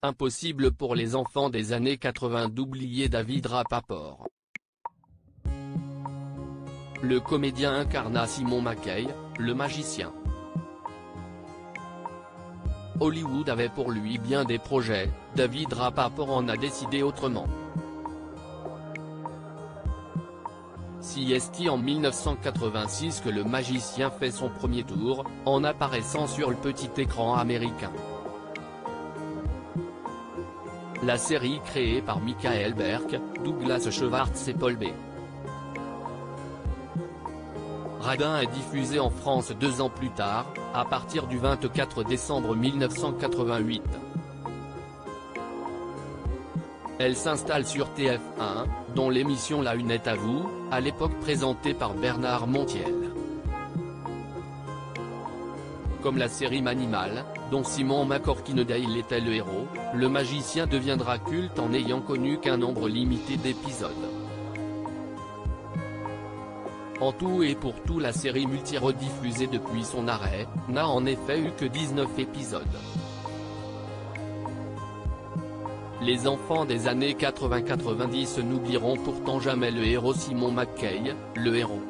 impossible pour les enfants des années 80 d'oublier David Rapaport. Le comédien incarna Simon McKay, le magicien. Hollywood avait pour lui bien des projets, David Rapaport en a décidé autrement. C'est en 1986 que le magicien fait son premier tour, en apparaissant sur le petit écran américain. La série créée par Michael Berk, Douglas Schwartz et Paul B. Radin est diffusée en France 2 ans plus tard, à partir du 24 décembre 1988. Elle s'installe sur TF1, dont l'émission La Une est à vous, à l'époque présentée par Bernard Montiel. Comme la série Manimal, dont Simon McCorkindale était le héros, le magicien deviendra culte en n'ayant connu qu'un nombre limité d'épisodes. En tout et pour tout, la série multi-rediffusée depuis son arrêt, n'a en effet eu que 19 épisodes. Les enfants des années 80-90 n'oublieront pourtant jamais le héros Simon McKay, le héros.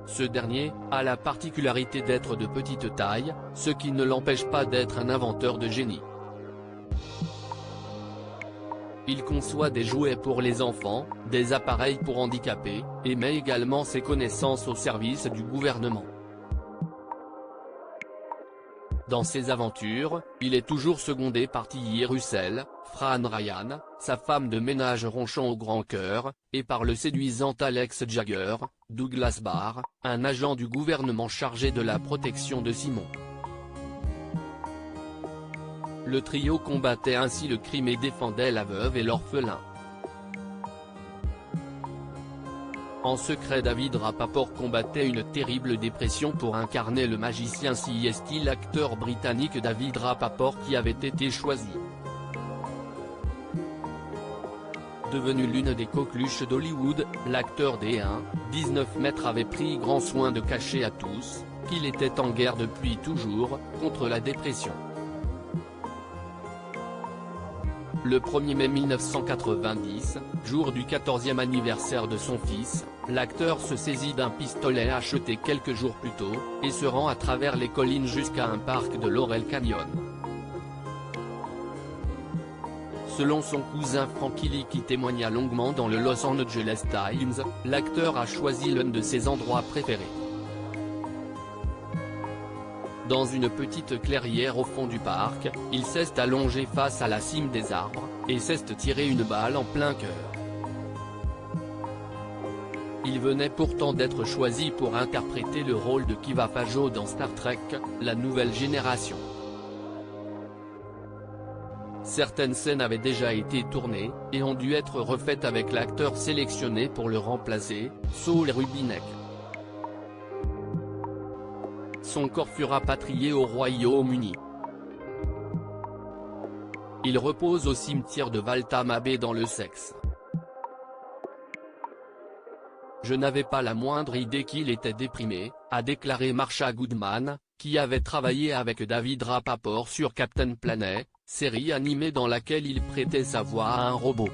Ce dernier a la particularité d'être de petite taille, ce qui ne l'empêche pas d'être un inventeur de génie. Il conçoit des jouets pour les enfants, des appareils pour handicapés, et met également ses connaissances au service du gouvernement. Dans ses aventures, il est toujours secondé par Tilly Russell, Fran Ryan, sa femme de ménage ronchon au grand cœur, et par le séduisant Alex Jagger, Douglas Barr, un agent du gouvernement chargé de la protection de Simon. Le trio combattait ainsi le crime et défendait la veuve et l'orphelin. En secret, David Rapaport combattait une terrible dépression pour incarner le magicien C'est l'acteur britannique David Rapaport qui avait été choisi. Devenu l'une des coqueluches d'Hollywood, l'acteur des 1,19 m avait pris grand soin de cacher à tous qu'il était en guerre depuis toujours contre la dépression. Le 1er mai 1990, jour du 14e anniversaire de son fils, l'acteur se saisit d'un pistolet acheté quelques jours plus tôt, et se rend à travers les collines jusqu'à un parc de Laurel Canyon. Selon son cousin Frankie Lee qui témoigna longuement dans le Los Angeles Times, l'acteur a choisi l'un de ses endroits préférés. Dans une petite clairière au fond du parc, il s'est allongé face à la cime des arbres, et s'est tiré une balle en plein cœur. Il venait pourtant d'être choisi pour interpréter le rôle de Kiva Fajo dans Star Trek, la nouvelle génération. Certaines scènes avaient déjà été tournées, et ont dû être refaites avec l'acteur sélectionné pour le remplacer, Saul Rubinek. Son corps fut rapatrié au Royaume-Uni. Il repose au cimetière de Waltham Abbey dans le Sussex. Je n'avais pas la moindre idée qu'il était déprimé, a déclaré Marsha Goodman, qui avait travaillé avec David Rapaport sur Captain Planet, série animée dans laquelle il prêtait sa voix à un robot.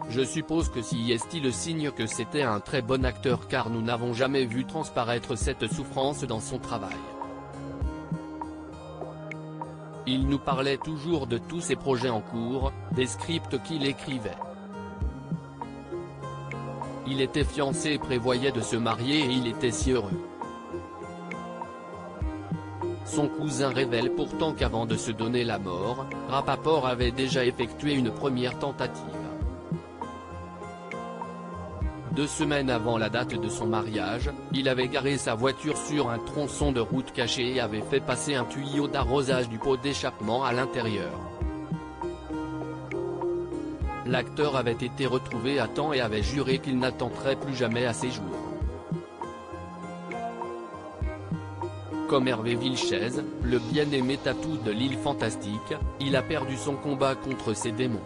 Je suppose que c'est le signe que c'était un très bon acteur car nous n'avons jamais vu transparaître cette souffrance dans son travail. Il nous parlait toujours de tous ses projets en cours, des scripts qu'il écrivait. Il était fiancé et prévoyait de se marier et il était si heureux. Son cousin révèle pourtant qu'avant de se donner la mort, Rapaport avait déjà effectué une première tentative. 2 semaines avant la date de son mariage, il avait garé sa voiture sur un tronçon de route caché et avait fait passer un tuyau d'arrosage du pot d'échappement à l'intérieur. L'acteur avait été retrouvé à temps et avait juré qu'il n'attenterait plus jamais à ses jours. Comme Hervé Vilches, le bien-aimé tatou de l'île fantastique, il a perdu son combat contre ses démons.